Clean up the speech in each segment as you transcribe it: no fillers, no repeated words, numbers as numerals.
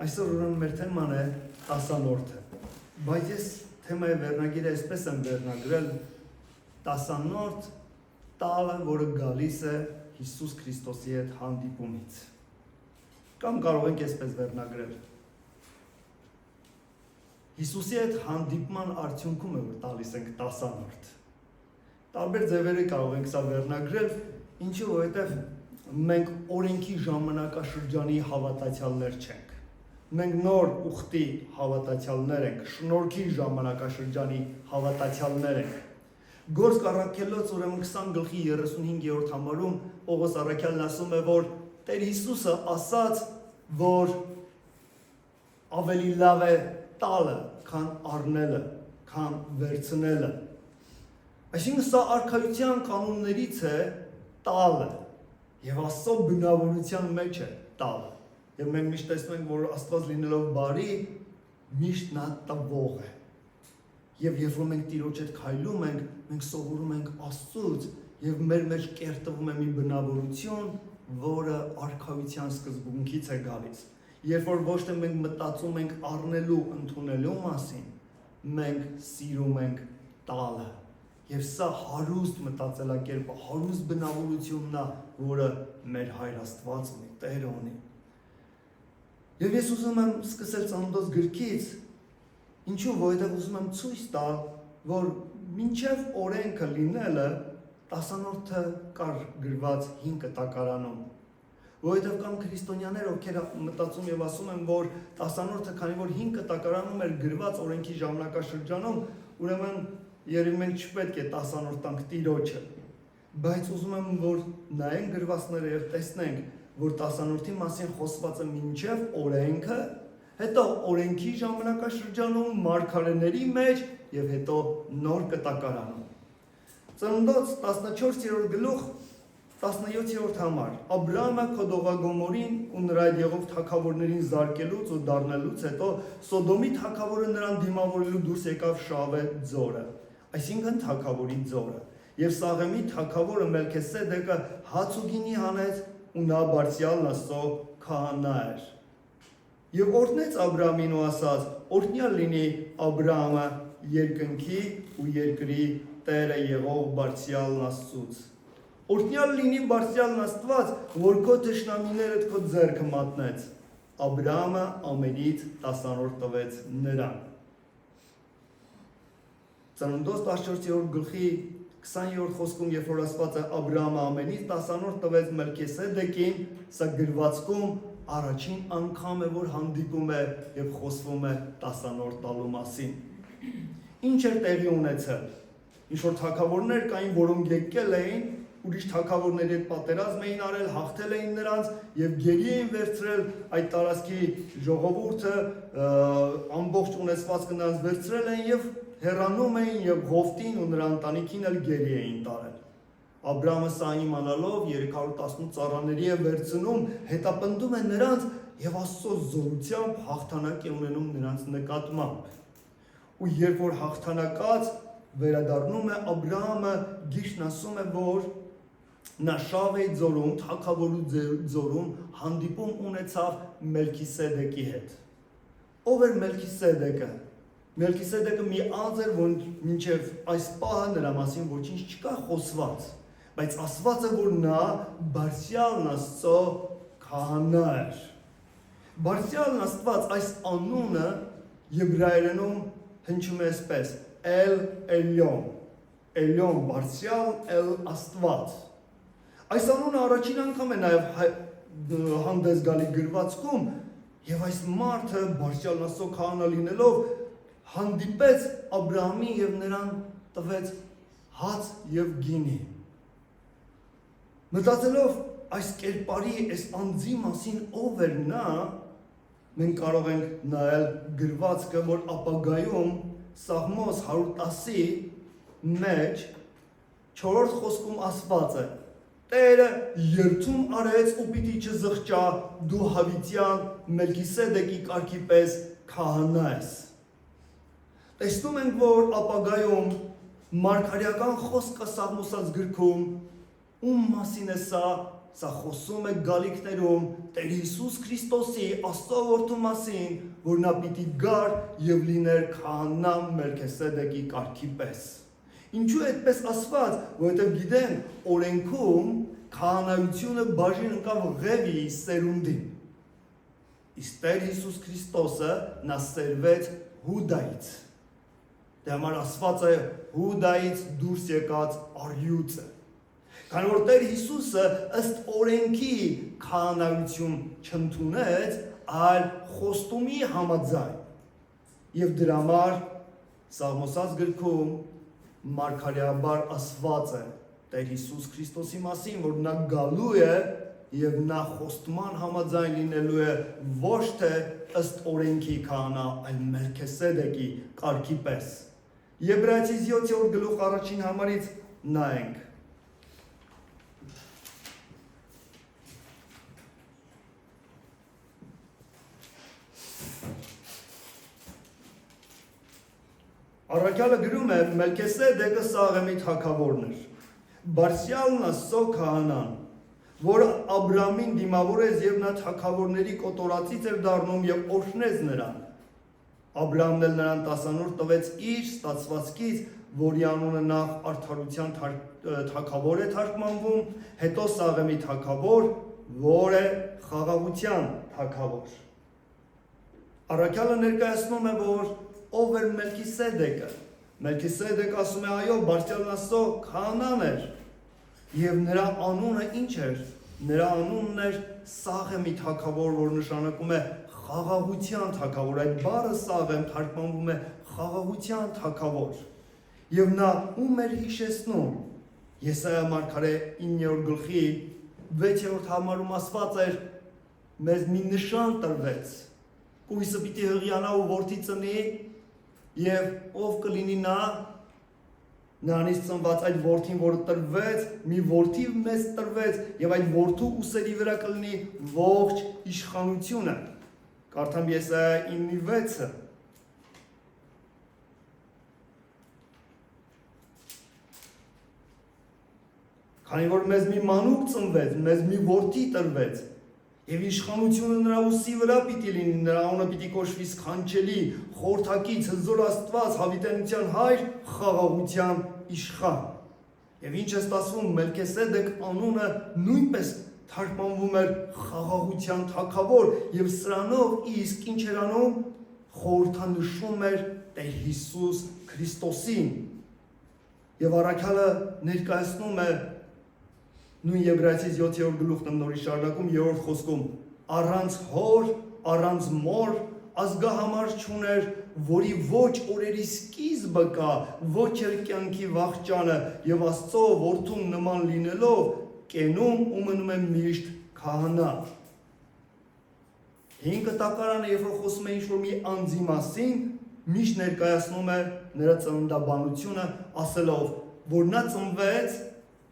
Այսօր ուրեմն մեր թեման է տասանորդը, բայց ես թեմայի վերնագիրը այսպես եմ վերնագրել տասանորդ տալը, որը գալիս է Հիսուս Քրիստոսի հետ հանդիպումից, կամ կարող ենք այսպես վերնագրել Հիսուսի հետ հանդիպման արդյունքում է, որ տալիս ենք տասանորդ, տարբեր ձևերի կարող ենք սա վերնագրել, ինչու որովհետև մենք օրենքի ժամանակաշրջանի հավատացյալներ չենք, մենք նոր ուխտի հավատացյալներ ենք, շնորհքի ժամանակաշրջանի հավատացյալներ ենք, Գործք առաքելոց ուրեմն 20:35 համարում Պողոս առաքյալն ասում է, որ Տեր Հիսուսը ասաց, որ ավելի լավ է տալը, քան առնելը, քան վերցնելը, այսինքն սա արքայության կանոններից է տալը, և Աստծո բնավորության մեջ է տալը, և մենք միշտ տեսնում ենք, որ Աստված լինելով բարի, միշտ նա տվող է, և երբ որ մենք Տիրոջ հետ քայլում ենք, մենք սովորում ենք Աստծուց, և մեր մեջ կերտվում է մի բնավորություն, որը արքայության սկզբունքից է գալիս, երբ որ ոչ թե մենք մտածում ենք առնելու, ընդունելու մասին, մենք սիրում ենք տալը, և սա հարուստ մտածելակերպը, հարուստ բնավորությունն է, որը մեր Հայր Աստված ունի, Տերը ունի։ Եվ ես ուզում եմ սկսել Ծննդոց գրքից, ինչու, որովհետև ուզում եմ ցույց տալ, որ մինչև օրենքը լինելը, տասանորդը կար գրված հին կտակարանում, որովհետև կան քրիստոնյաներ, ովքեր մտածում և ասում են, որ տասանորդը, քանի որ հին կտակարանում էր գրված օրենքի ժամանակաշրջանում, ուրեմն երևի մենք չպետք է տասանորդ տանք Տիրոջը, բայց ուզում եմ, որ նայենք գրվածները և տեսնենք, որ տասանորդի մասին խոսված է մինչև օրենքը, հետո օրենքի ժամանակաշրջանում, մարգարեների մեջ և հետո նոր կտակարանում։ Ծննդոց 14-րդ գլուխ 17-րդ համար Աբրահամը Քոդողագոմորին ու նրա հետ եղող թագավորներին զարկելուց ու դառնելուց հետո Սոդոմի թագավորը նրան դիմավորելու դուրս եկավ Շավե ձորը, այսինքն թագավորի ձորը, և Սաղեմի թագավորը Մելքեսեդեկը հաց ու գինի հանեց ու նա բարձրյալ Աստծո քահանա էր։ Եվ օրհնեց Աբրահամին ու ասաց. օրհնյալ լինի Աբրահամը երկնքի ու երկրի Տերը եղող բարձրյալն Աստծուց։ Օրհնյալ լինի բարձրյալն Աստված, որ քո թշնամիներդ քո ձեռքը մատնեց։ Աբրահամը ամենից տասանորդ տվեց նրան։ Ծննդոց 14-րդ գլխի 20-րդ խոսքում, երբ որ ասված է Աբրահամը ամենից տասանորդ տվեց Մելքեսեդեկին, սա գրվածքում առաջին անգամ է, որ հանդիպում է և խոսվում է տասանորդ տալու մասին։ Ինչ էր տեղի ունեցել։ Ինչ-որ թագավորներ կային, որոնք եկել էին, ուրիշ թագավորների հետ պատերազմ էին արել, հաղթել էին նրանց և գերի էին վերցրել այդ տարածքի ժողովուրդը, ամբողջ ունեցվածքը նրանց վերցրել էին և հեռանում էին և Ղովտին ու նրա ընտանիքին էլ գերի էին տարել։ Աբրահամը սա իմանալով 318 ծառաների է վերցնում, հետապնդում է նրանց և Աստծո զորությամբ հաղթանակ է ունենում նրանց նկատմամբ։ Ու երբ որ հաղթանակած վերադառնում է Աբրահամը, գիրքն ասում է, որ նա Շավեի ձորում, թագավորու ձորում հանդիպում ունեցավ Մելքիսեդեկի հետ։ Ով էր Մելքիսեդեկը։ Մելքիսեդեկը մի անձ էր, որ մինչև այս պահը նրա մասին ոչինչ չկա խոսված, բայց ասված է, որ նա բարձրյալն Աստծո քահանա էր։ Բարձրյալն Աստված այս անունը եբրայերենում հնչում է այսպես. Էլ Էլյոն, Էլյոն բարձրյալ, Էլ Աստված։ Այս անունը առաջին անգամ է նաև հանդես գալի գրվածքում, և այս մարդը բարձրյալն Աստծո քահանա լինելով հանդիպեց Աբրահամին և նրան տվեց հաց և գինի։ Մտածելով այս կերպարի, այս անձի մասին ով էր նա, մենք կարող ենք նայել գրվածքը, որ ապագայում Սաղմոս 110-ի մեջ 4-րդ խոսքում ասված է. Տերը երդում արեց ու պիտի չզղջա, դու հավիտյան Մելքիսեդեկի կարգի պես քահանա ես։ Տեսնում ենք, որ ապագայում մարգարեական խոսքը Սաղմոսած գրքում ում մասին է սա սա խոսում է գալիքներում Տեր Հիսուս Քրիստոսի Աստծո որդու մասին, որ նա պիտի գար եւ լիներ քահանա Մելքիսեդեկի կարգի պես։ Ինչու է այդպես ասված, որովհետեւ գիտեն, օրենքում քահանայությունը բաժին ընկավ Ղևի սերունդին։ Իսկ Տեր Հիսուս Քրիստոսը նա սերվեց Հուդայից։ Դե համար ասված է Հուդայից դուրս եկած արյուծը։ Քանի որ Տեր Հիսուսը ըստ օրենքի քահանայություն չընդունեց, այլ խոստումի համաձայն։ Եվ դրա համար Սաղմոսած գրքում մարգարեաբար ասված է Տեր Հիսուս Քրիստոսի մասին, որ նա գալու է եւ նա խոստման համաձայն լինելու է ոչ թե ըստ օրենքի քահանա, այլ Մելքիսեդեկի կարգի պես։ Եբրայեցիս 7-րդ գլուխ առաջին համարից նայենք։ Առաքյալը գրում է Մելքիսեդեկը Սաղեմի թագավորն էր։ Բարձրյալն Աստծո քահանան, որ Աբրամին դիմավորեց եւ նա թագավորների կոտորածից էր դառնում եւ օրհնեց նրան։ Աբրամն էլ նրան 10 օր տվեց իր ստացվածքից, որի անունը նախ արդարության թագավոր է թարգմանվում, հետո Սաղեմի թագավոր, որ է խաղաղության թագավոր։ Առաքյալը ներկայացնում է, որ ով էր Մելքիսեդեկը։ Մելքիսեդեկը ասում է, այո, Բարձրյալն Աստծո քահանան էր։ Եվ նրա անունը ինչ էր։ Նրա անունն էր Սաղեմի թագավոր, որ նշանակում է խաղաղության թագավոր, այդ բառը Սաղեմ թարգմանվում է խաղաղության թագավոր։ Եվ նա ում էր հիշեցնում։ Եսայիա մարգարե 9-րդ գլխի 6-րդ համարում ասված էր. մեզ մի նշան տրվեց։ Կույսը պիտի հղիանա ու որդի ծնի, եւ ով կլինի նա, նրանից ծնված այդ որդին, որը տրվեց, մի որդի մեզ տրվեց, եւ այդ որդու ուսերի վրա կլինի ողջ իշխանությունը։ Կարդամ Եսայիա 9:6-ը։ Քանի որ մեզ մի մանուկ ծնվեց, մեզ մի որդի տրվեց, եւ իշխանությունը նրա ուսի վրա պիտի լինի, նրա անունը պիտի կոչվի սքանչելի, խորհրդակից, հզոր Աստված, հավիտենության հայր, խաղաղության իշխան։ Եվ ինչ է ստացվում, Մելքիսեդեք անունը նույնպես թարգմանվում էր խաղաղության թագավոր, եւ սրանով իսկ ինչ էր անում, խորհրդանշում էր Տեր Հիսուս Քրիստոսին։ Եվ առաքյալը ներկայացնում է նույն Եբրայեցիս 7-րդ գլուխն նորի շարունակում 3-րդ խոսքում, առանց հոր, առանց մոր ազգահամար չուներ, որի ոչ օրերի սկիզբը կա, ոչ էլ կյանքի վախճանը, եւ Աստծո որդուն նման լինելով կենում ու մնում է միշտ քահանա։ 5 կտակարանը, երբ որ խոսում է ինչ-որ մի անձի մասին, միշտ ներկայացնում է նրա ծննդաբանությունը, ասելով, որ նա ծնվեց,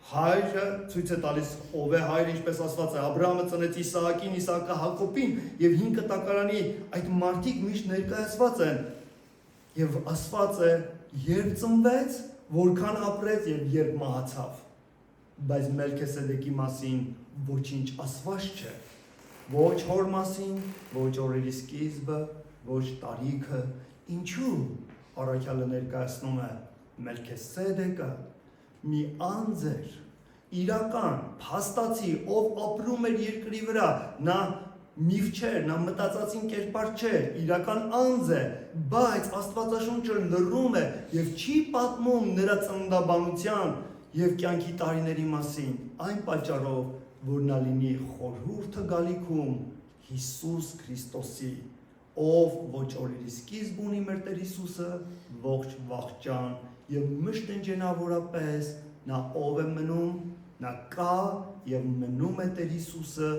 հայրը ցույց է տալիս ով է հայրը, ինչպես ասված է, Աբրահամը ծնեց Իսահակին, Իսահակը Հակոբին, եւ 5 կտակարանի այդ մարդիկ միշտ ներկայացված են։ Եվ ասված է, երբ ծնվեց, որքան ապրեց եւ երբ մահացավ։ Բայց Մելքիսեդեկի մասին ոչինչ ասված չէ։ Ոչ հոր մասին, ոչ օրերի սկիզբը, ոչ տարիքը։ Ինչու առաքյալը ներկայացնում է Մելքիսեդեկը մի անձ էր, իրական, փաստացի, ով ապրում էր երկրի վրա, նա միֆ չէր, նա մտածածին կերպար չէ, իրական անձ է, բայց Աստվածաշունչը լռում է եւ չի պատմում նրա ծննդաբանության եւ կյանքի տարիների մասին, այն պատճառով, որ նա լինի խորհուրդը գալիքում Հիսուս Քրիստոսի, ով ոչ օրերի սկիզբ ունի մեր Տեր Հիսուսը, ողջ վախճան եւ մշտենջենավորապես նա ով է մնում, նա կա եւ մնում է Տեր Հիսուսը,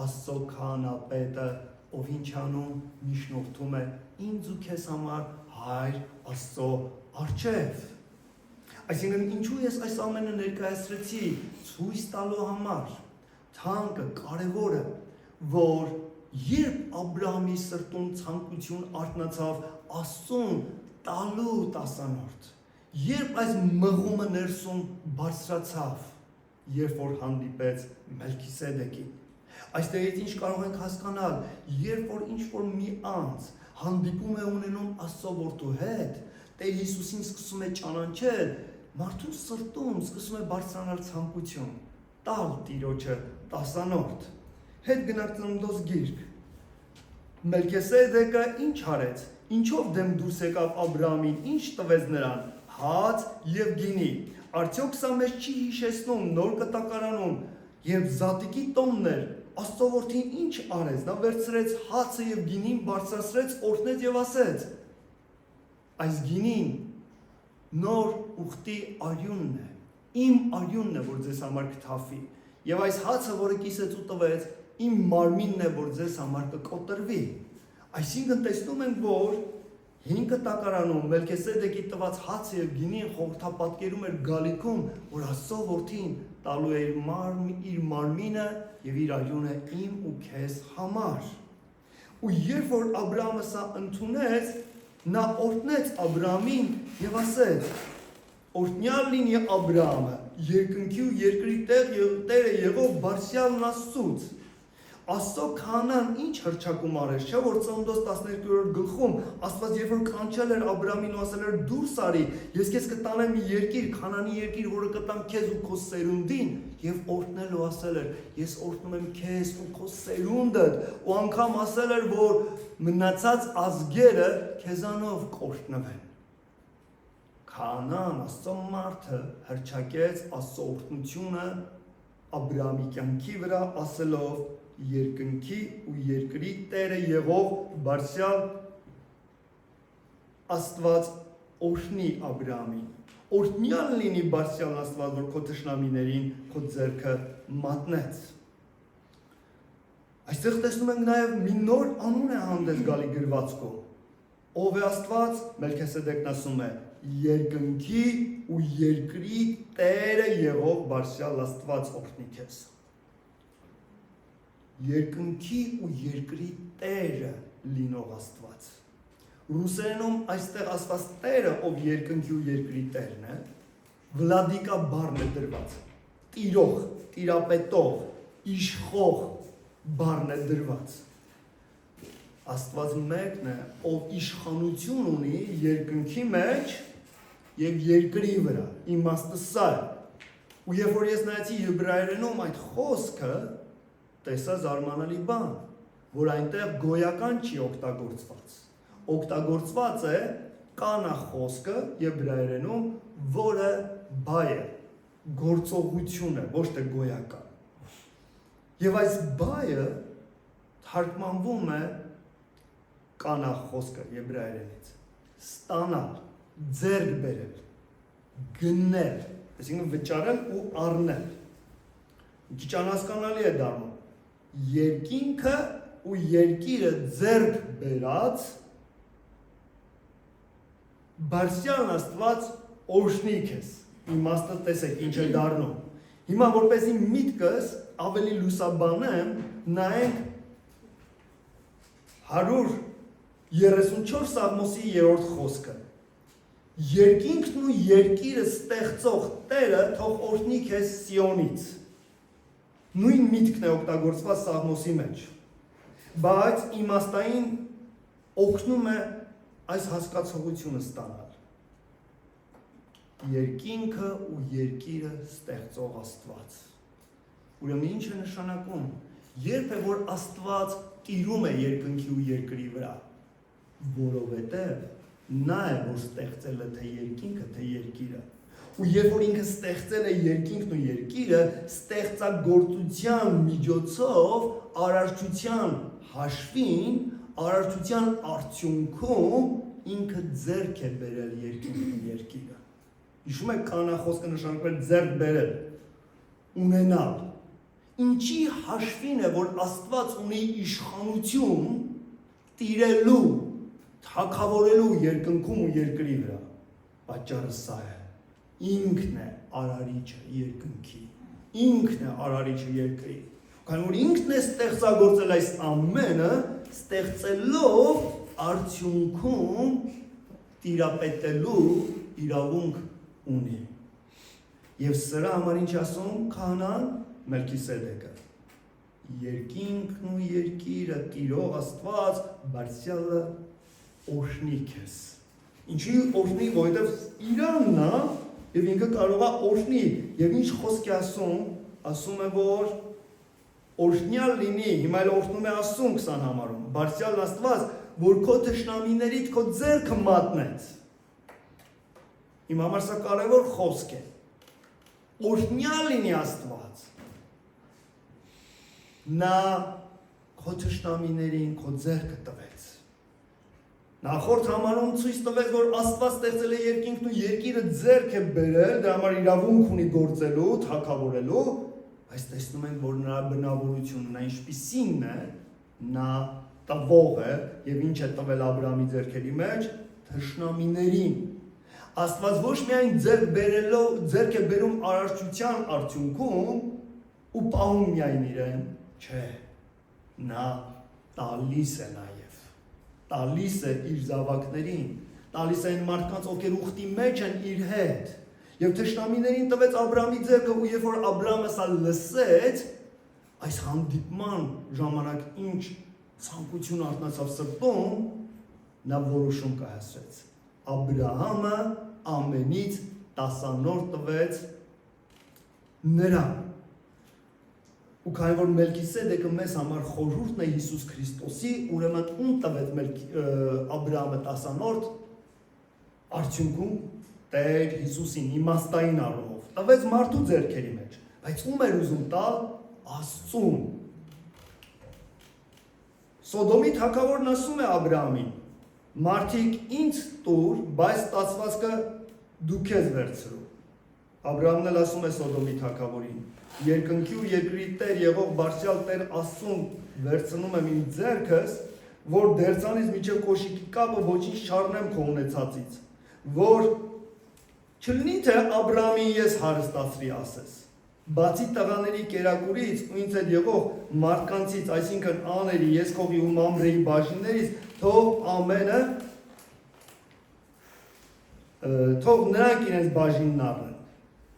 Աստծո քահանապետը, ով ինչ անում, միջնորդում է ինձ ու քեզ համար հայր Աստծո առջև։ Այսինքն ինչու ես այս ամենը ներկայացրեցի ցույց տալու համար, թանկը, կարևորը, որ երբ Աբրահամի սրտում ցանկություն արթնացավ Աստծուն տալու տասանորդ, երբ այս մղումը ներսում բարձրացավ, երբ որ հանդիպեց Մելքիսեդեկին։ Այստեղից ինչ կարող ենք հասկանալ, երբ որ ինչ-որ մի անձ հանդիպում է ունենում Աստծո որդու հետ, Տեր Հիսուսին սկսում է ճանաչել, մարդու սրտում սկսում է բարձրանալ ցանկություն, տալ Տիրոջը տասանորդ։ Հետ գնանք Ծննդոց գիրք։ Մելքիսեդեկը ինչ արեց, ինչով դեմ դուրս եկավ Աբրահամին, ինչ տվեց նրան, հաց և գինի։ Արդյոք սա մեզ չի հիշեցնում նոր կտակարանում, երբ Զատիկի տոնն էր, Աստծո որդին ինչ արեց, նա վերցրեց հացը և գինին, բարձրացրեց, օրհնեց և ասեց. այս գինին նոր ուխտի արյունն է, իմ արյունն է, որ ձեզ համար կթափվի, և այս հացը, որը կիսեց ու տվեց, իմ մարմինն է, որ ձեզ համար կկոտրվի։ Այսինքն տեսնում ենք, որ հին կտակարանում Մելքիսեդեկի տված հացը և գինին խորհրդապատկերում էր գալիքում, որ Աստծո որդին տալու է իր մարմինը և իր արյունը իմ ու քեզ համար։ Ու երբ որ Աբրահամը սա ընդունեց, նա օրհնեց Աբրահամին և ասեց. օրհնյալ լինի Աբրահամը, երկնքի ու երկրի Տերը եղող Բարձրյալն Աստծուց։ Աստծո քահանան ինչ հռչակում արեց, չէ՞ որ Ծննդոց 12-րդ գլխում Աստված երբ որ կանչել էր Աբրահամին ու ասել էր դուրս արի, ես քեզ կտանեմ մի երկիր, Քանանի երկիր, որը կտամ քեզ ու քո սերունդին, եւ օրհնել ու ասել էր ես օրհնում եմ քեզ ու քո սերունդդ, ու անգամ ասել էր, որ մնացած ազգերը քեզանով կօրհնվեն։ Քահանան, Աստծո մարդը հռչակեց Աստծո օրհնությունը Աբրահամի կյանքի վրա, ասելով երկնքի ու երկրի Տերը եղող Բարձրյալ Աստված օրհնի Աբրահամին։ Օրհնյալ լինի Բարձրյալ Աստված, որ քո թշնամիներին քո ձեռքը մատնեց։ Այստեղ տեսնում ենք նաև մի նոր անուն է հանդես գալի գրվածքում։ Ով է Աստված, Մելքիսեդեկն ասում է, երկնքի ու երկրի Տերը եղող Բարձրյալ Աստված օրհնի քեզ։ Երկնքի ու երկրի Տերը լինող Աստված։ Ռուսերենում այստեղ ասված Տերը, ով երկնքի ու երկրի Տերն է, վլադիկա բառն է դրված։ Տիրող, տիրապետող, իշխող բառն է դրված։ Աստված մեկն է, ով իշխանություն ունի երկնքի մեջ և երկրի վրա, իմաստը սա է։ Ու երբ որ ես նայեցի եբրայերենում այդ խոսքը, տեսա զարմանալի բան, որ այնտեղ գոյական չի օգտագործված։ Օգտագործված է կանա խոսքը եբրայերենում, որը բայ է, գործողություն է, ոչ թե գոյական։ Եվ այս բայը թարգմանվում է կանա խոսքը եբրայերենից, ստանալ, ձեռք բերել, գնել, այսինքն վճարել ու առնել։ Քիչ անհասկանալի է դառնում։ Երկինքը ու երկիրը ձեռք բերած Բարձրյալ Աստված օրհնի քեզ։ Իմաստը տեսեք ինչ է դառնում։ Հիմա որպեսզի միտքս ավելի լուսաբանեմ, նայենք 134 Սաղմոսի 3-րդ խոսքը։ Երկինքն ու երկիրը ստեղծող Տերը թող օրհնի քեզ Սիոնից։ Նույն միտքն է օգտագործված Սաղմոսի մեջ, բայց իմաստային օգնում է այս հասկացողությունը ստանալ։ Երկինքը ու երկիրը ստեղծող Աստված։ Ուրեմն ինչ է նշանակում, երբ է որ Աստված տիրում է երկնքի ու երկրի վրա, որովհետև նա է, որ ստեղծել է թե երկինքը, թե երկիրը։ Ու երբ որ ինքը ստեղծել է երկինքն ու երկիրը, ստեղծագործության միջոցով արարչության հաշվին, արարչության արդյունքում ինքը ձեռք է բերել երկինքն ու երկիրը։ Հիշում եք կանա խոսքը նշանակում է ձեռք բերել, ունենալ։ Ինչի հաշվին է, որ Աստված ունի իշխանություն տիրելու, թագավորելու երկնքում ու երկրի վրա։ Պատճառը սա է։ Ինքն է արարիչը երկնքի, ինքն է արարիչը երկրի։ Քանի որ ինքն է ստեղծագործել այս ամենը, ստեղծելով արդյունքում տիրապետելու իրավունք ունի։ Եվ սրա համար ինչ ասում քահանան Մելքիսեդեկը։ Երկինքն ու երկիրը տիրող Աստված բարձյալը օրհնի քեզ։ Ինչի օրհնի, որովհետև իրանն է եւ ինքը կարող է օրհնի եւ ինչ խոսք է ասում է որ օրհնյալ լինի, հիմա էլ օրհնում է Աստծուն 20 համարում։ Բարձյալ Աստված, որ քո թշնամիներից քո ձեռքը մատնեց։ Իմ համար սա կարևոր խոսք է։ Օրհնյալ լինի Աստված։ Նա քո թշնամիներին քո ձեռքը տվեց։ Նախորդ համարում ցույց տվեց, որ Աստված ստեղծել է երկինքն ու երկիրը ձեռք է բերել, դրա համար իրավունք ունի գործելու, թագավորելու, բայց տեսնում ենք, որ նրա բնավորությունը նա ինչպիսին է, նա տվող է եւ ինչ է տվել Աբրահամի ձեռքերի մեջ, թշնամիներին։ Աստված ոչ միայն ձեռք է բերում արարչության արդյունքում ու պահում միայն իրեն, չէ, նա տալիս է նաեւ, տալիս է իր զավակներին, տալիս է այն մարդկանց, ովքեր ուխտի մեջ են իր հետ, եւ թշնամիներին տվեց Աբրահամի ձեռքը, ու երբ որ Աբրահամը սա լսեց, այս հանդիպման ժամանակ ինչ ցանկություն արթնացավ սրտում, նա որոշում կայացրեց։ Աբրահամը ամենից 10-րդ տվեց նրան։ Ու քանի որ Մելքիսեդեկը մեզ համար խորհուրդն է Հիսուս Քրիստոսի, ուրեմն ում տվեց Աբրահամը 10-րդ, արդյունքում Տեր Հիսուսին իմաստային առումով տվեց մարդու ձեռքերի մեջ, բայց ում էր ուզում տալ Աստծուն։ Սոդոմի թագավորն ասում է Աբրահամին. մարդիկ ինձ տուր, բայց ստացվածքը դու քեզ վերցրու։ Աբրահամն էլ ասում է Սոդոմի թագավորին. երկնքի ու երկրի Տեր եղող բարձրյալ Տեր Աստծուն վերցնում եմ իմ ձեռքս, որ դերձանից մինչև կոշիկի կապը ոչինչ չառնեմ քո ունեցածից, որ չլինի թե Աբրահամին ես հարստացրի ասես, բացի տղաների կերակուրից ու ինձ հետ եղող մարդկանցից, այսինքն աների, Եսքովի ու Մամրեի բաժիններից, թող ամենը թող նրանք իրենց բաժինն առնեն,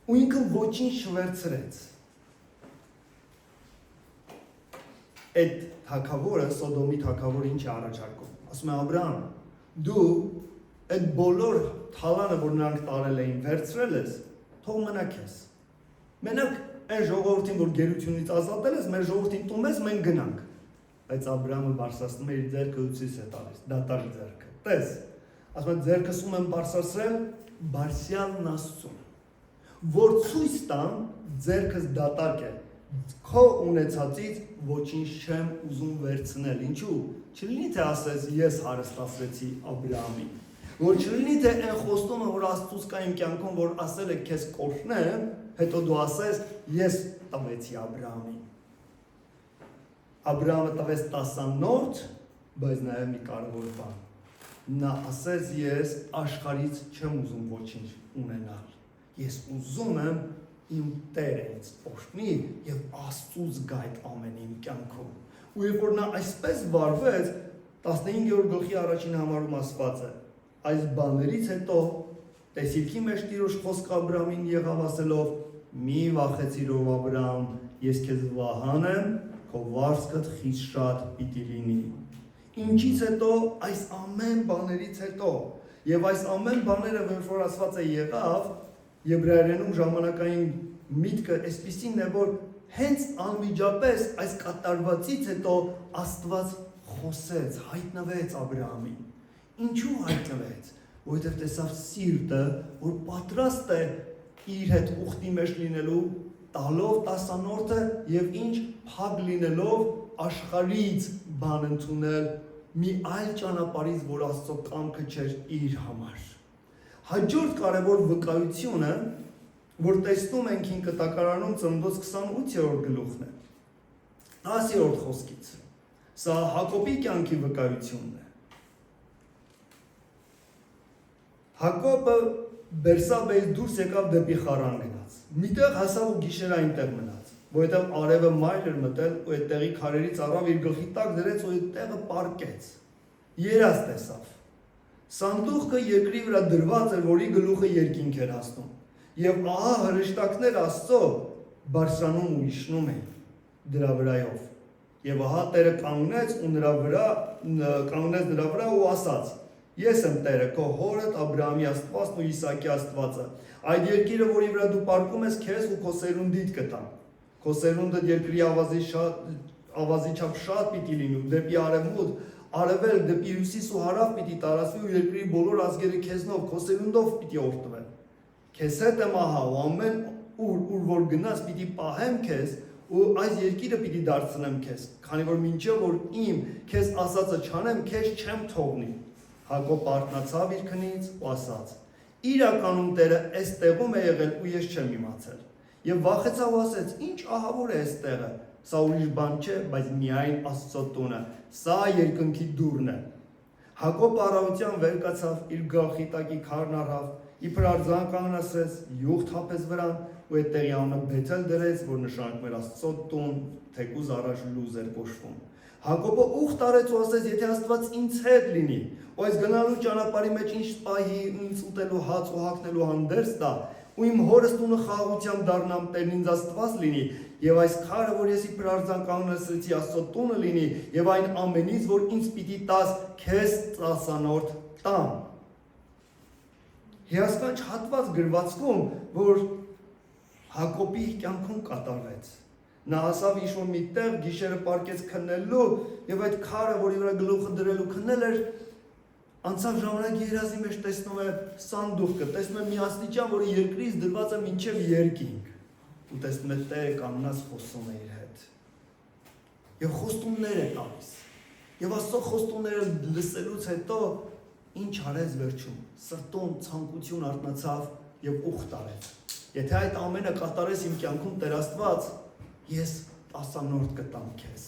ու ինքը ոչինչ չվերցրեց։ Այդ թագավորը, Սոդոմի թագավորը ինչ է առաջարկում։ Ասում է Աբրահամ, դու այդ բոլոր թալանը, որ նրանք տարել էին, վերցրել ես, թող մնա քեզ։ Մենակ այն ժողովրդին, որ գերությունից ազատել ես, մեր ժողովրդին տում ես, մենք գնանք։ Բայց Աբրահամը բարձրացնում է իր ձեռքը ու ցույց է տալիս, դատարկ ձեռքը։ Տես, ասում է ձեռքս ում եմ բարձրացրել, Բարձրյալն Աստծուն, որ ցույց տան ձեռքս դատարկ է, քո ունեցածից ոչինչ չեմ ուզում վերցնել։ Ինչու՞։ Չլինի թե ասես ես հարստացրեցի Աբրահամին, որ չլինի թե այն խոստումը, որ Աստծուց կա իմ կյանքում, որ ասել է քեզ կօրհնեմ, հետո դու ասես ես տվեցի Աբրահամին։ Աբրահամը տվեց 10-րդ, բայց նաև մի կարևոր բան։ Նա ասեց ես աշխարհից չեմ ուզում ոչինչ ունենալ։ Ես ուզում եմ իմ Տերը ինձ օրհնի եւ Աստծուց գա այդ ամենը իմ կյանքում։ Ու երբ որ նա այսպես վարվեց, 15-րդ գլխի առաջին համարում ասված է. այս բաներից հետո տեսիլքի մեջ Տիրոջ խոսքը Աբրահամին եղավ ասելով. մի վախեցիր ով Աբրահամ, ես քեզ վահան եմ, քո վարձքդ խիստ շատ պիտի լինի։ Ինչից հետո այս ամեն բաներից հետո եւ այս ամեն բաները որ ասված է եղավ, Եբրայերենում ժամանակային միտքը այսպեսին է, որ հենց անմիջապես այս կատարվածից հետո Աստված խոսեց, հայտնվեց Աբրահամին։ Ինչու հայտնվեց։ Որովհետև տեսավ սիրտը, որ պատրաստ է իր հետ ուխտի մեջ լինելու, տալով 10-րդը եւ ինչ փակ լինելով աշխարհից բան ընդունել մի այլ ճանապարհից, որ Աստծո կամքը չէր իր համար։ Հաջորդ կարևոր վկայությունը, որ տեսնում ենք Հին Կտակարանում Ծննդոց 28-րդ գլուխն է, 10-րդ խոսքից։ Սա Հակոբի կյանքի վկայությունն է։ Հակոբը Բերսաբեից դուրս եկավ դեպի Խարան գնաց։ Միտեղ հասավ ու գիշերը այնտեղ մնաց, որովհետև արևը մայր էր մտել ու այդ տեղի քարերից առավ իր գլխի տակ դրեց ու այդ տեղը պառկեց։ Երազ տեսավ։ Սանդուղքը երկրի վրա դրված էր, որի գլուխը երկինք էր հասնում։ Եվ ահա հրեշտակներ Աստծո բարձրանում ու իջնում են դրա վրայով։ Եվ ահա Տերը կանգնեց նրա վրա ու ասաց. Ես եմ Տերը, քո հորդ Աբրահամի Աստվածն ու Իսահակի Աստվածը։ Այդ երկիրը, որի վրա դու պարկում ես, քեզ ու քո սերունդիդ կտամ։ Քո սերունդը երկրի ավազի չափ շատ պիտի լինի, դեպի արևմուտք, արևել, դեպի հյուսիս ու հարավ պիտի տարածվի ու երկրի բոլոր ազգերը քեզնով, քո սերունդով պիտի օրհնվեն։ Քեզ հետ եմ ահա ու ամեն ուր որ գնաս պիտի պահեմ քեզ ու այս երկիրը պիտի դարձնեմ քեզ, քանի որ մինչև որ իմ քեզ ասածը չանեմ, քեզ չեմ թողնի։ Հակոբ արթնացավ իր քնից ու ասաց. Իրականում Տերը այս տեղում է եղել ու ես չեմ իմացել։ Եվ վախեցավ ու ասեց. Ինչ ահավոր է այս տեղը։ Սա ուրիշ բան չէ, բայց միայն Աստծո տունը։ Սա երկնքի դուռն է։ Հակոբ առավոտյան վեր կացավ, իր գլխի տակի քարն առավ, իբր արձան կանգնացրեց, յուղ թափեց վրան ու այդ տեղի անունը Բեթել դրեց, որ նշանակում էր Աստծո տուն, թեկուզ առաջ լուզ էր կոչվում։ Հակոբը ուխտ արեց ու ասեց. Եթե Աստված ինձ հետ լինի, ու այս գնալու ճանապարհի մեջ ինչ պահի, ինձ ուտելու հաց ու հագնելու հանդերձ տա, ու իմ հորս տունը խաղաղությամբ դառնամ, Տերն ինձ Աստված լինի, եւ այս քարը, որ ես իբր արձան կանգնեցրեցի, Աստծո տունը լինի, եւ այն ամենից, որ ինձ պիտի տաս, քեզ 10-րդ տամ։ Հիասքանչ հատված գրվածքում, որ Հակոբի կյանքում կատարվեց։ Նա ասավ ինչ-որ մի տեղ, գիշերը պարկեց քննելու, եւ այդ քարը, որի վրա գլուխը դրելու քննել էր, անցավ ժամանակ երազի մեջ տեսնում է սանդուղքը, տեսնում է մի աստիճան, որը երկրից դրված է մինչև երկինք, ու տեսնում է Տերը կանգնած խոսում է իր հետ։ Եվ խոստումներ է տալիս։ Եվ Աստծո խոստումները լսելուց հետո ինչ արեց վերջում։ Սրտում ցանկություն արթնացավ եւ ուխտ արեց։ Եթե այդ ամենը կատարես իմ կյանքում Տեր Աստված, ես 10-րդ կտամ քեզ։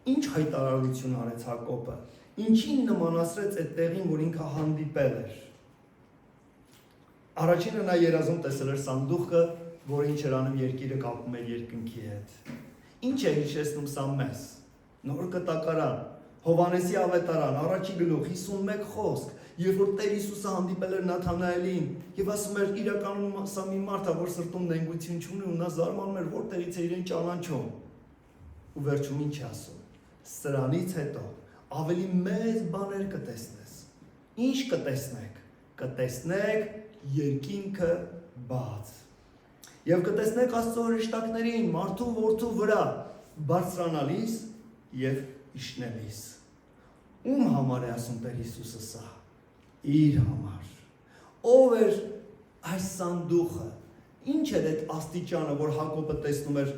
Ինչ հայտարարություն արեց Հակոբը։ Ինչին նմանացրեց այդ տեղին, որ ինքը հանդիպել էր։ Առաջինը նա երազում տեսել էր սանդուղքը, որ ինչ էր անում երկիրը կապում էր երկնքի հետ։ Ինչ է հիշեցնում սա մեզ։ Նոր կտակարան, Հովհաննեսի ավետարան, առաջի գլուխ 51 խոսք, երբ որ Տեր Հիսուսը հանդիպել էր Նաթանայելին եւ ասում էր իրականում սա մի մարդ է, որ սրտում նենգություն չունի ու նա զարմանում էր որտեղից է իրեն ճանաչում։ Ու վերջում ինչ է ասում։ Սրանից հետո ավելի մեծ բաներ կտեսնես։ Ինչ կտեսնեք։ Կտեսնեք երկինքը բաց։ Եվ կտեսնեք Աստծո հրեշտակներին մարդու որդու վրա բարձրանալիս եւ իջնելիս։ Ում համար է ասում Տեր Հիսուսը սա։ Իր համար։ Ով էր այս սանդուղը։ Ինչ էր այդ աստիճանը, որ Հակոբը տեսնում էր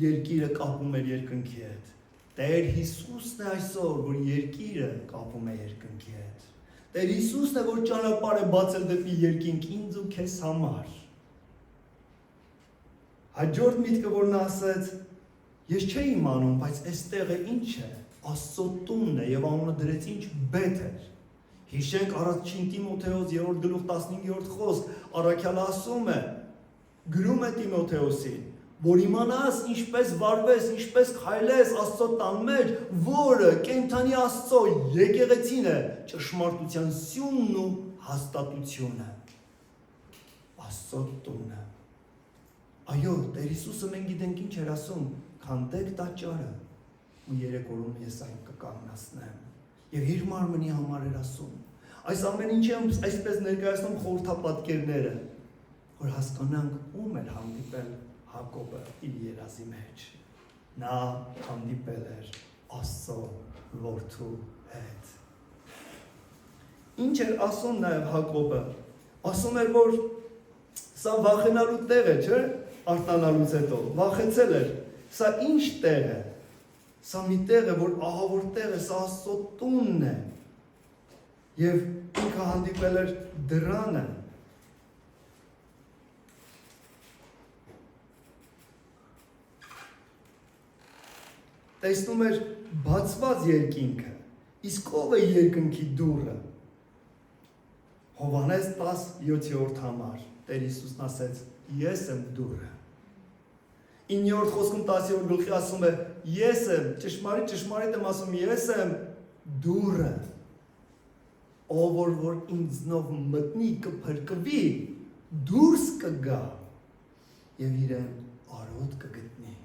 երկիրը կապում էր երկնքի հետ։ Տեր Հիսուսն է այսօր, որ երկիրը կապում է երկնքի հետ։ Տեր Հիսուսն է, որ ճանապարհ է բացել դեպի երկինք ինձ ու քեզ համար։ Հաջորդ միտքը, որ նա ասեց, ես չէի իմանում, բայց այս տեղը ինչ է։ Աստծո տունն է եւ անունը դրեց ինչ Բեթել։ Հիշենք առաջին Տիմոթեոս 3-րդ գլուխ 15-րդ խոսք, առաքյալը ասում է, գրում է Տիմոթեոսին, որ իմանաս ինչպես վարվես, ինչպես քայլես Աստծո տան մեջ, որը կենդանի Աստծո եկեղեցին է, ճշմարտության սյունն ու հաստատությունը։ Աստծո տունը։ Այո, Տեր Հիսուսը մենք գիտենք ինչ էր ասում, քանդեք տաճարը ու 3 օրում ես այն կկանգնացնեմ։ Եվ իր մարմնի համար էր ասում։ Այս ամեն ինչը այսպես ներկայացնում խորհրդապատկերները, որ հասկանանք ում էր հանդիպել Հակոբը իր երազի մեջ։ Նա հանդիպել էր Աստծո որդու հետ։ Ինչ էր ասում նաև Հակոբը։ Ասում էր, որ սա վախենալու տեղ է, չէ՞, արտանալուց հետո, վախեցել էր, սա ինչ տեղ է, սա մի տեղ է, որ ահավոր տեղ է, սա Աստծո տունն է, և ինքը հանդիպել էր դրանը, տեսնում էր բացված երկինքը, իսկ ով է երկնքի դուռը, Հովհաննես 10:7 համար, Տեր Հիսուսն ասեց, ես եմ դուռը։ 9-րդ խոսքում 10-րդ գլխի ասում է, ես եմ, ճշմարիտ եմ ասում, ես եմ դուռը, ով որ ինձնով մտնի կփրկվի, դուրս կգա եւ իրեն արոտ կգտնի։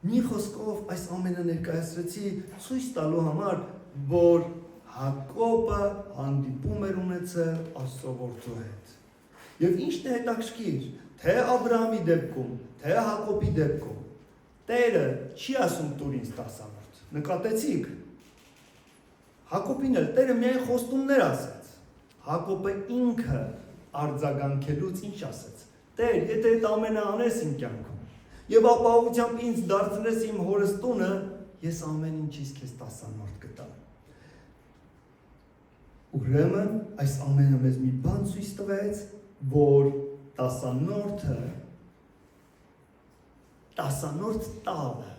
Մի խոսքով այս ամենը ներկայացրեցի ցույց տալու համար, որ Հակոբը հանդիպում էր ունեցել Աստծո որդու հետ։ Եվ ինչն է հետաքրքիր, թե Աբրահամի դեպքում, թե Հակոբի դեպքում, Տերը չի ասում տուր ինձ տասանորդ։ Նկատեցիք, Հակոբին էլ Տերը միայն խոստումներ ասեց։ Հակոբը ինքը արձագանքելուց ինչ ասեց. Տեր, եթե այդ ամենը անես իմ կյանքում, եւ ապահովությամբ ինձ դարձնես իմ հորս տունը, ես ամեն ինչից քեզ տասանորդ կտամ։ Ուրեմն այս ամենը մեզ մի բան ցույց տվեց, որ տասանորդ տալը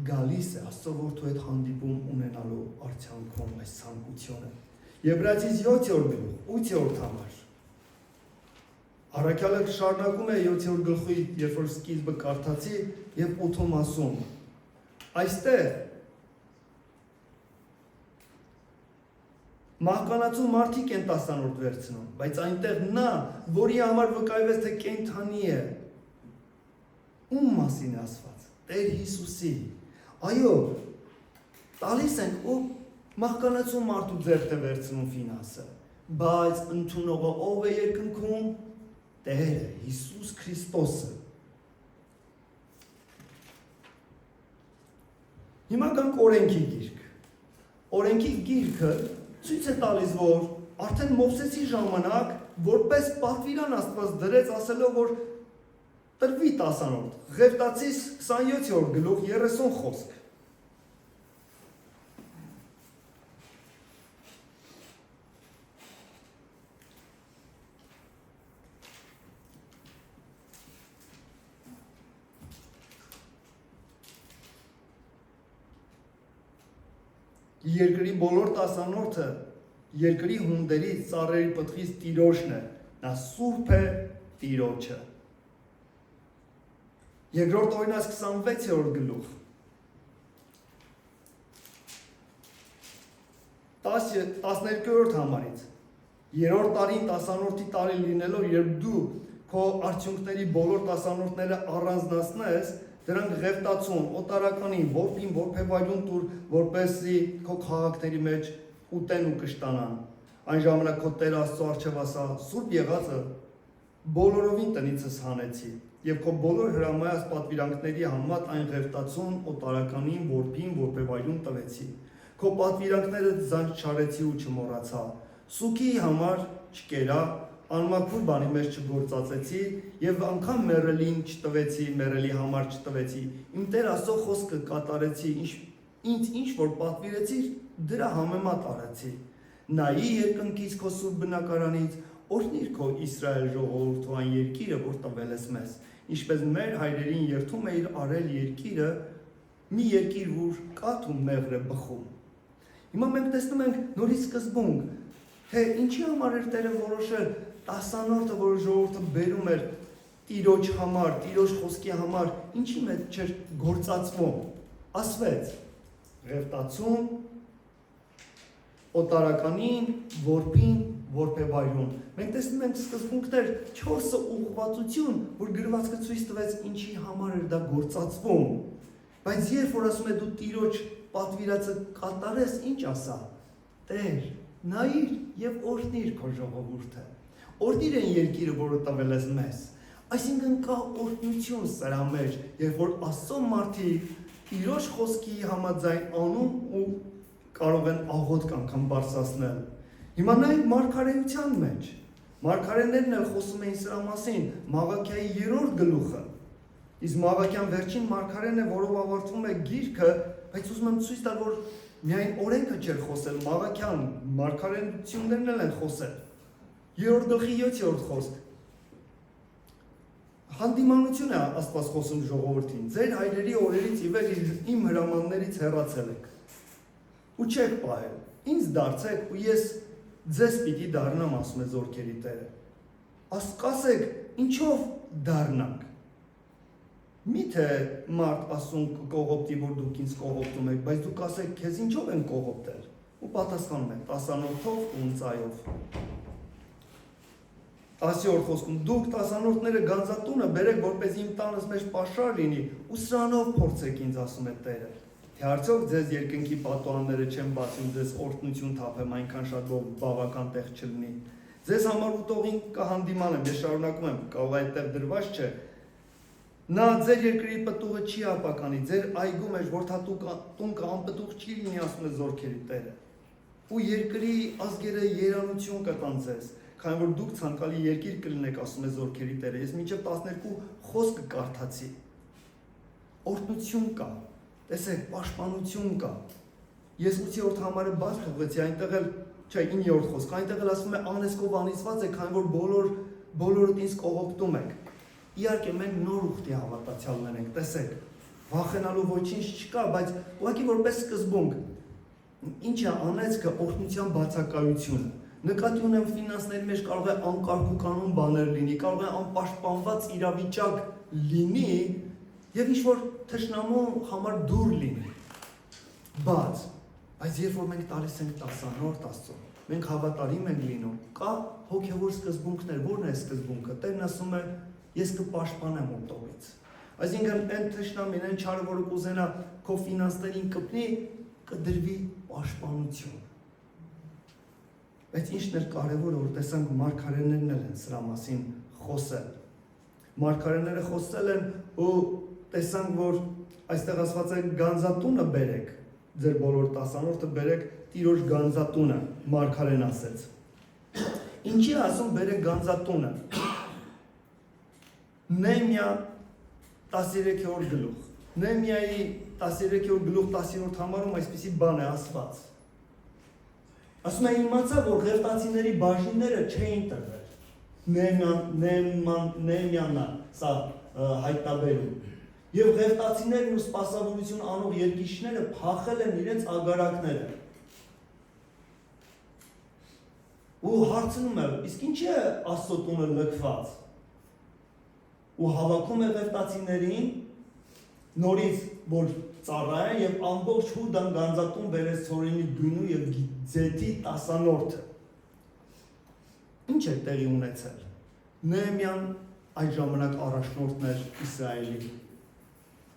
գալիս է Աստծո որդու հետ հանդիպում ունենալու արդյունքում այս ցանկությունը։ Եբրայեցիս 7-րդ գլուխ, 8-րդ համար։ Առաքյալը շարունակում է 7-րդ գլխի, երբ որ սկիզբը կարդացի եւ 8-ում ասում. այստեղ մահկանացու մարդիկ են տասանորդ վերցնում, բայց այնտեղ նա, որի համար վկայվեց, թե կենդանի է, ում մասին է ասված, Տեր Հիսուսի, այո, տալիս ենք ու մահկանացու մարդու ձեռք է վերցնում ֆինանսը, բայց ընդունողը ով է երկնքում, Տերը, Հիսուս Քրիստոսը։ Հիմա գանք օրենքի գիրք, օրենքի գիրքը ցույց է տալիս, որ արդեն Մովսեսի ժամանակ որպես պատվիրան Աստված դրեց ասելով, որ տրվի տասանորդ, Ղևտացիս 27-րդ գլուխ 30 խոսք։ Երկրի բոլոր տասանորդը երկրի հունդերից, ծառերի պտղից Տիրոջն է, նա սուրբ է Տիրոջը։ Երկրորդ օրինաց 26-րդ գլուխ 12-րդ համարից երրորդ տարին տասանորդի տարի լինելով, երբ դու քո արդյունքների բոլոր տասանորդները առանձնացնես, դրանք Ղևտացուն, օտարականին, որբին, որբևայրուն տուր, որպեսզի քո քաղաքների մեջ ուտեն ու կշտանան։ Այն ժամանակ քո Տեր Աստծո առջև ասա. սուրբ եղածը բոլորովին տնիցս հանեցի, եւ քո բոլոր հրամայած պատվիրանքների համեմատ այն Ղևտացուն, օտարականին, որբին, որբևայրուն տվեցի։ Քո պատվիրանքները ձանձ չարեցի ու չմոռացա։ Սուքի համար չկերա, անմաքուր բանի մեջ չգործածեցի եւ անգամ մեռելին չտվեցի, մեռելի համար չտվեցի։ Իմ Տեր Աստծո խոսքը կատարեցի, ինձ ինչ որ պատվիրեցիր, դրա համեմատ արեցի։ Նայի երկնքից քո սուրբ բնակարանից, օրհնիր քո Իսրայել ժողովուրդու այն երկիրը, որ տվել ես մեզ, ինչպես մեր հայրերին երդում էիր արել երկիրը, մի երկիր, որ կաթ ու մեղր է բխում։ Հիմա մենք տեսնում ենք նորից սկզբունք, թե ինչի համար էր Տերը որոշել տասանորդը, որ ժողովուրդը բերում էր Տիրոջ համար, Տիրոջ խոսքի համար, ինչի մեջ չէր գործածվում։ Ասվեց Ղևտացուն, օտարականին, որբին, որբևայրուն։ Մենք տեսնում ենք սկզբունքներ 4 ուղղվածություն, որ գրվածքը ցույց տվեց ինչի համար էր դա գործածվում։ Բայց երբ որ ասում է դու Տիրոջ պատվիրածը կատարես, ինչ ասա։ Տեր, նայիր եւ օրհնիր քո ժողովուրդը։ Օրհնիր այն երկիրը, որը տվել ես մեզ։ Այսինքն կա օրհնություն սրա մեջ, երբ որ Աստծո մարդիկ Տիրոջ խոսքի համաձայն անում ու կարող են աղոթք անգամ բարձրացնել։ Հիմա նայեք մարգարեության մեջ։ Մարգարեներն էլ խոսում էին սրա մասին, Մաղաքիայի 3-րդ գլուխը։ Իսկ Մաղաքյան վերջին մարգարեն է, որով ավարտվում է գիրքը, բայց ուզում եմ ցույց տալ, որ միայն օրենքը չէր խոսել, Մաղաքյան մարգարեություններն էլ են խոսել։ 3-րդ գլխի 7-րդ խոսք։ Հանդիմանություն է Աստված խոսում ժողովրդին։ Ձեր հայրերի օրերից ի վեր իմ հրամաններից հեռացել եք։ Ու չեք պահել։ Ինձ դարձեք ու ես ձեզ պիտի դառնամ, ասում է Զորքերի Տերը։ Ասկասեք, ինչով դառնանք։ Միթե մարդ ասում կողոպտի, որ դուք ինձ կողոպտում եք, բայց դուք ասեք, քեզ ինչով են կողոպտել։ Ու պատասխանում են տասանորդով ու ընծայով։ 10-րդ խոսքում դուք տասանորդները գանձատունը բերեք, որպեսզի իմ տանս մեջ պաշար լինի, ու սրանով փորձեք ինձ, ասում է Տերը։ Թե արդյոք ձեզ երկնքի պատուհանները չեն բացում, ձեզ օրհնություն թափեմ, այնքան շատ բավական տեղ չլինի։ Ձեզ համար ուտողին կհանդիմանեմ, ես շարունակում եմ, կարող այդտեղ դրված չէ։ Նա ձեր երկրի պտուղը չի ապականի, ձեր այգու մեջ որդատունկը անպտուղ չի լինի, ասում է Զորքերի Տերը։ Ու երկրի ազգերը երանություն կտան ձեզ, քանի որ դուք ցանկալի երկիր կլինեք, ասում է Զորքերի Տերը։ Ես մինչև 12 խոսք կարդացի։ Օրհնություն կա, տեսեք, պաշտպանություն կա։ Ես 8-րդ համարը բաց թողեցի, այնտեղ էլ, չէ, 9-րդ խոսք, այնտեղ էլ ասում է անեզկով անիծված եք, քանի որ բոլորդ ինձ կողոպտում եք։ Իհարկե մենք նոր ուխտի հավատացյալներ ենք, տեսեք, վախենալու ոչինչ չկա, բայց ուղղակի որպես սկզբունք, ինչ է անեծքը օրհնության բացակայությունը։ Նկատի ունեմ ֆինանսների մեջ կարող է անկարգուկանոն բաներ լինի, կարող է անպաշտպանված իրավիճակ լինի եւ ինչ-որ թշնամու համար դուր լինի։ Բայց երբ որ մենք տալիս ենք տասանորդ Աստծո, մենք հավատարիմ ենք լինում, կա հոգևոր սկզբունքներ, ո՞րն է սկզբունքը։ Տերն ասում է, ես կպաշտպանեմ ուտողից։ Այսինքն այն թշնամին, այն չարը, որը կուզենա քո ֆինանսներին կպնի, կդրվի պաշտպանություն։ Բայց ինչն էր կարևորը, որ տեսանք մարգարեներն են սրա մասին խոսել։ Մարգարեները խոսել են ու տեսանք, որ այստեղ ասված է գանձատունը բերեք, ձեր բոլոր տասանորդը բերեք Տիրոջ գանձատունը, մարգարեն ասեց։ Ինչի ասում բերեք գանձատունը։ Նեհեմիա 13-րդ գլուխ։ Նեհեմիայի 13-րդ գլուխ 10-րդ համարում այսպիսի բան է ասված։ Ասում է իմացա, որ ղևտացիների բաժինները չէին տրվել։ Նեհեմիան սա հայտնաբերում։ Եվ ղևտացիներն ու սպասավորություն անող երկիչները փախել են իրենց ագարակները։ Ու հարցնում է, իսկ ինչի է Աստծո տունը լքված։ Ու հավաքում է ղևտացիներին նորից, որ ծառայեն եւ ամբողջ Հուդան գանձատուն բերեց Ցորենի գույնու եւ Գիձեթի տասանորդը։ Ինչ է տեղի ունեցել։ Նեհեմիան այդ ժամանակ առաջնորդն էր Իսրայելի։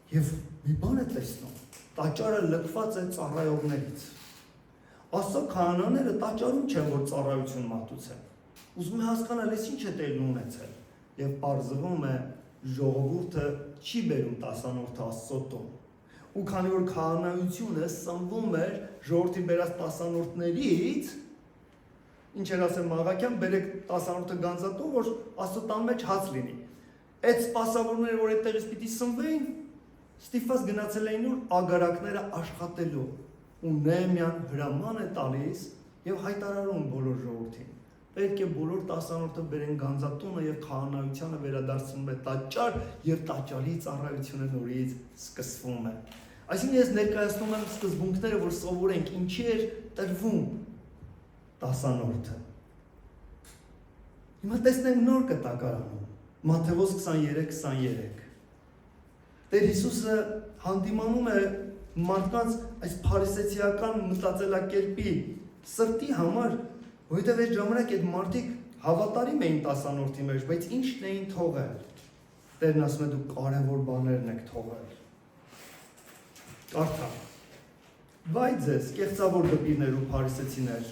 Եվ մի բան է տեսնում, տաճարը լքված է ծառայողներից։ Աստծո քահանաները տաճարում չեն, որ ծառայություն մատուցեն։ Ուզում է հասկանալ, ես ինչ է տեղի ունեցել։ Եվ պարզվում է, ժողովուրդը չի բերում տասանորդը Աստծո տուն։ Ու քանի որ քահանայությունը սնվում էր ժողովրդի բերած տասանորդներից, ինչ էր ասել Մաղաքյան, բերեք տասանորդը գանձատուն, որ Աստծո տան մեջ հաց լինի։ Այդ սպասավորները, որ այդտեղից պիտի սնվեին, ստիպված գնացել էին ուր ագարակները աշխատելու։ Ու Նեհեմիան հրաման է տալիս եւ հայտարարում բոլոր ժողովրդին։ Պետք է բոլոր տասանորդը բերեն գանձատունը եւ քահանայությանը վերադարձնում է տաճար եւ տաճարի ծառայությունը նորից սկսվում է։ Այսինքն ես ներկայացնում եմ սկզբունքները, որ սովորենք ինչի էր տրվում տասանորդը։ Հիմա տեսնենք նոր կտակարանում Մատթեոս 23:23։ Տեր Հիսուսը հանդիմանում է մարդկանց այս փարիսեցիական մտածելակերպի սրտի համար, որովհետև այդ ժամանակ այդ մարդիկ հավատարիմ էին տասանորդի մեջ, բայց ինչն էին թողել։ Տերն ասում է դուք կարևոր բաներն եք թողել։ Կարդա։ Վայ ձեզ, կեղծավոր դպիրներ ու փարիսեցիներ,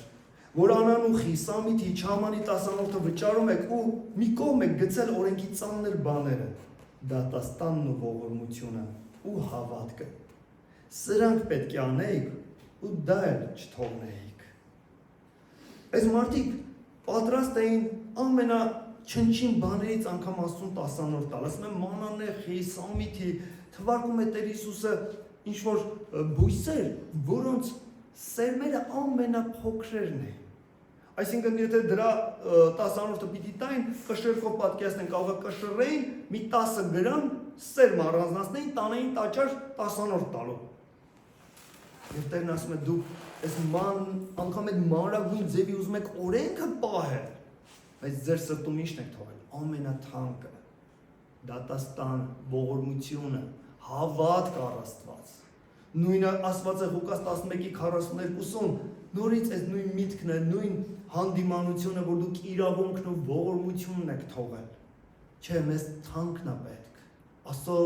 որ անանուխի, սամիթի, չամանի տասանորդը վճարում եք ու մի կողմ եք գցել օրենքի ծանր բաները, դատաստանն ու ողորմությունը ու հավատքը։ Սրանք պետք է անեիք ու դա էլ չթողնեիք։ Այս մարդիկ պատրաստ էին ամենաչնչին բաներից անգամ Աստծուն տասանորդ տալ։ Ասում եմ մանանեխի, սամիթի, թվարկում է Տեր Հիսուսը ինչ-որ բույսեր, որոնց սերմերը ամենափոքրերն են։ Այսինքն եթե դրա տասանորդը պիտի տային, կշերքով պատկերացնեն, կարող է կշռեին, մի 10 գրամ սերմ առանձնացնեին, տանեին տաճար տասանորդ տալու։ Եվ Տերն ասում է դուք այս անգամ այդ մանրագույն ձևի ուզում եք օրենքը պահել, բայց ձեր սրտում ի՞նչն եք թողել, ամենաթանկը, դատաստան, ողորմությունը, հավատք առ Աստված։ Նույնը ասված է Ղուկաս 11:42-ում, նորից այս նույն միտքն է, նույն հանդիմանությունը, որ դուք իրավունքն ու ողորմությունն եք թողել։ Չէ, մեզ թանկն է պետք։ Աստծո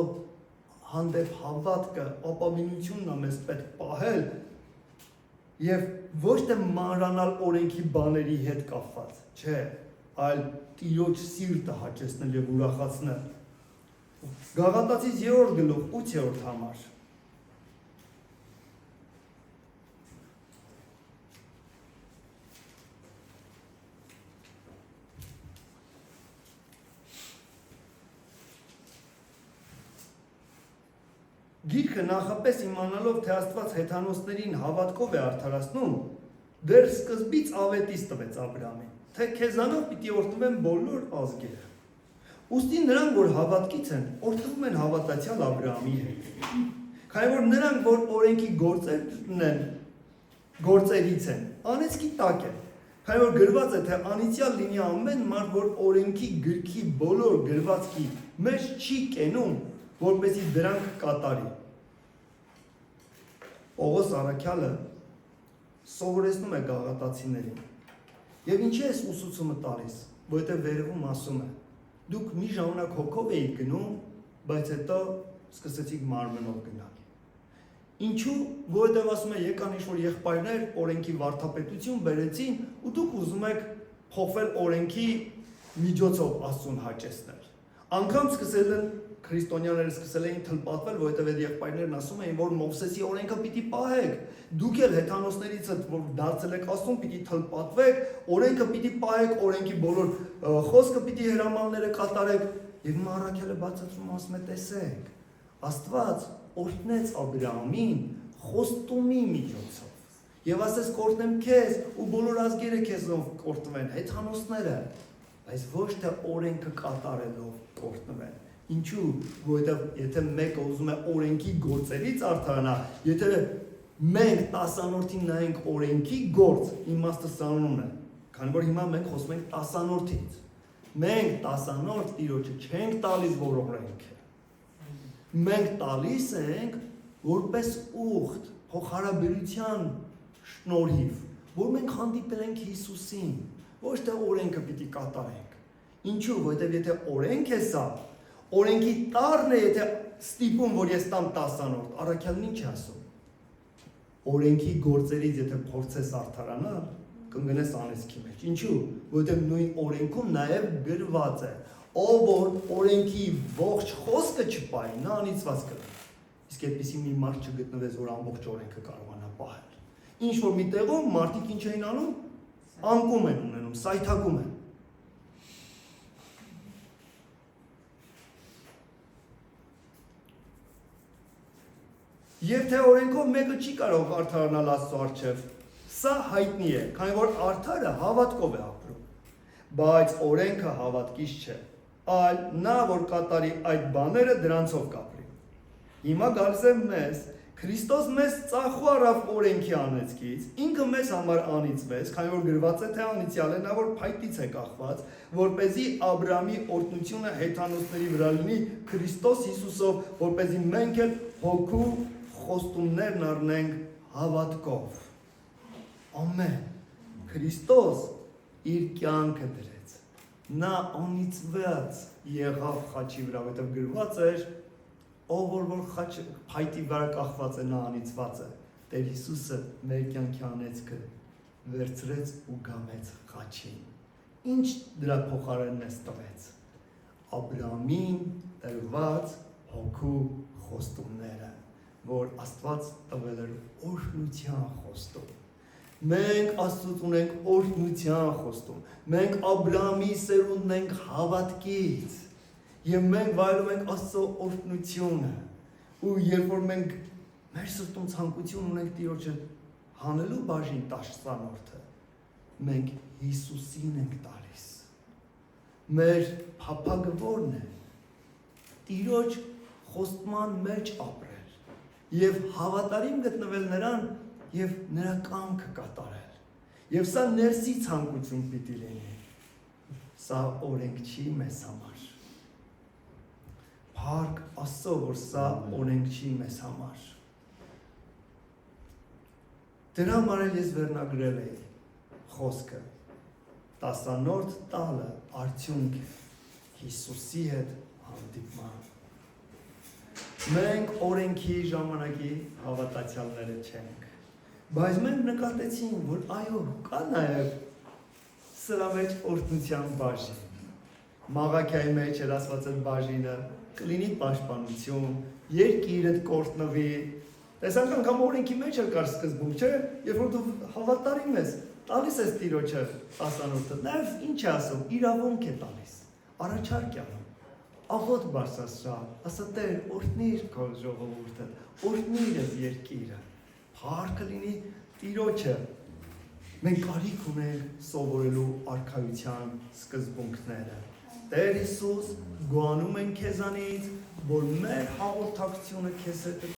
հանդեպ հավատքը, ապավինությունն է մեզ պետք պահել եւ ոչ թե մանրանալ օրենքի բաների հետ կապված, չէ, այլ Տիրոջ սիրտը հաճեցնել եւ ուրախացնել։ Գաղատացից 3-րդ գլուխ 8-րդ համար։ Գիրքը նախապես իմանալով, թե Աստված հեթանոսներին հավատքով է արդարացնում, դեռ սկզբից ավետիս տվեց Աբրահամին, թե քեզանով պիտի օրհնվեն բոլոր ազգերը։ Ուստի նրանք, որ հավատքից են, օրհնվում են հավատացյալ Աբրահամի հետ։ Քանի որ նրանք, որ օրենքի գործերն են, գործերից են, անեծքի տակ են։ Քանի որ գրված է, թե անիծյալ լինի ամեն մարդ, որ օրենքի գրքի բոլոր գրվածքի մեջ չի կենում, որպեսզի դրանք կատարի։ Պողոս առաքյալը սովորեցնում է գաղատացիներին։ Եվ ինչի է ուսուցումը տալիս, որովհետև վերևում ասում է. դուք մի ժամանակ հոգով էիք գնում, բայց հետո սկսեցիք մարմնով գնալ։ Ինչու, որովհետև ասում է եկան ինչ-որ եղբայրներ օրենքի վարդապետություն բերեցին ու դուք ուզում եք փոխվել օրենքի միջոցով Աստծուն հաճեցնել։ Անգամ սկսել են քրիստոնյաները սկսել էին թլպատվել, որովհետև այդ եղբայրներն ասում էին, որ Մովսեսի օրենքը պիտի պահեք։ Դուք էլ հեթանոսներից որ դարձել եք Աստծուն, պիտի թլպատվեք, օրենքը պիտի պահեք, օրենքի բոլոր խոսքը պիտի հրամանները կատարեք։ Եվ Առաքյալը բացատրում ասում է, տեսեք, Աստված օրհնեց Աբրահամին խոստումի միջոցով։ Եվ ասես կօրհնեմ քեզ ու բոլոր ազգերը քեզով կօրհնվեն, հեթանոսները, բայց ոչ թե օրենքը կատարելով կօրհնվեն։ Ինչու, որովհետև եթե մեկը ուզում է օրենքի գործերից արդարանա, եթե մենք 10-որդին նայենք օրենքի գործ, իմաստը սանուն է, քանի որ հիմա մենք խոսում ենք 10-որդից։ Մենք 10-որդ Տիրոջը չենք տալիս, որ օրենք է։ Մենք տալիս ենք որպես ուխտ, փոխհարաբերության շնորհիվ, որ մենք հանդիպել ենք Հիսուսին, ոչ թե օրենքը պիտի կատարենք։ Ինչու, որովհետև եթե օրենք է սա, օրենքի տարն է, եթե ստիպում, որ ես տամ 10-որդ, առաքյալն ինչ ասում։ Օրենքի գործերից եթե փորձես արդարանալ, կընկնես անեծքի մեջ։ Ինչու, որովհետև նույն օրենքում նաև գրված է, ով որ օրենքի ողջ խոսքը չպահի, նա անիծված կլինի։ Իսկ այդպիսի մի մարդ չգտնվեց, որ ամբողջ օրենքը կարողանա պահել։ Ինչ որ մի տեղում մարդիկ ինչ էին անում, անկում են ունենում, սայթակում են։ Եվ թե օրենքով մեկը չի կարող արդարանալ Աստծո առջև, սա հայտնի է, քանի որ արդարը հավատքով է ապրում, բայց օրենքը հավատքից չէ, այլ նա, որ կատարի այդ բաները, դրանցով կապրի։ Հիմա գալիս է մեզ, Քրիստոս մեզ ծախու առավ օրենքի անեծքից, ինքը մեզ համար անիծվեց, քանի որ գրված է, թե անիծյալ է նա, որ փայտից է կախված, որպեսզի Աբրահամի օրհնությունը հեթանոսների վրա լինի Քրիստոս Հիսուսով, որպեսզի մենք էլ հոգու խոստումներն առնենք հավատքով։ Ամեն։ Քրիստոս իր կյանքը դրեց։ Նա անիծված եղավ խաչի վրա, որտեղ գրված էր, ով որ փայտի վրա կախված է, նա անիծված է։ Տեր Հիսուսը մեր կյանքի անեծքը վերցրեց ու գամեց խաչին։ Ինչ դրա փոխարենն է տվեց։ Աբրահամին տրված հոգու խոստումները, որ Աստված տվել էր օրհնության խոստում։ Մենք Աստծուց ունենք օրհնության խոստում։ Մենք Աբրահամի սերունդն ենք հավատքից։ Եվ մենք վայելում ենք Աստծո օրհնությունը։ Ու երբ որ մենք մեր սրտում ցանկություն ունենք Տիրոջը հանելու բաժին 10-որդը, մենք Հիսուսին ենք տալիս։ Մեր փափագը ո՞րն է։ Տիրոջ խոստման մեջ ապրել եւ հավատարիմ գտնվել նրան եւ նրա կամքը կատարել։ Եվ սա ներսի ցանկություն պիտի լինի։ Սա օրենք չի մեզ համար։ Փառք Աստծո, որ սա օրենք չի մեզ համար։ Դրա համար էլ ես վերնագրել էի խոսքը 10-րդ տալը արդյունք Հիսուսի հետ հանդիպման։ Մենք օրենքի ժամանակի հավատացյալները չենք, բայց մենք նկատեցինք, որ այո, կա նաև սրա մեջ օրհնության բաժին։ Մաղաքիայի մեջ էր ասված այդ բաժինը, կլինի պաշտպանություն, երկիրդ կորտնվի։ Տեսանք անգամ օրենքի մեջ էլ կար սկզբում, չէ՞, երբ որ դու հավատարիմ ես, տալիս ես Տիրոջը 10-րդը, նաև ինչ է ասում, իրավունք է տալիս, առաջարկ է անում, աղոտ բարձրացրա, ասա Տեր, օրհնիր քո ժողովուրդը, օրհնիր ես երկիրը, փառքը լինի Տիրոջը։ Մենք կարիք ունենք սովորելու արքայության սկզբունքները։ Տեր Հիսուս, գոհանում ենք քեզանից, որ մեր հաղորդակցությունը քեզ հետ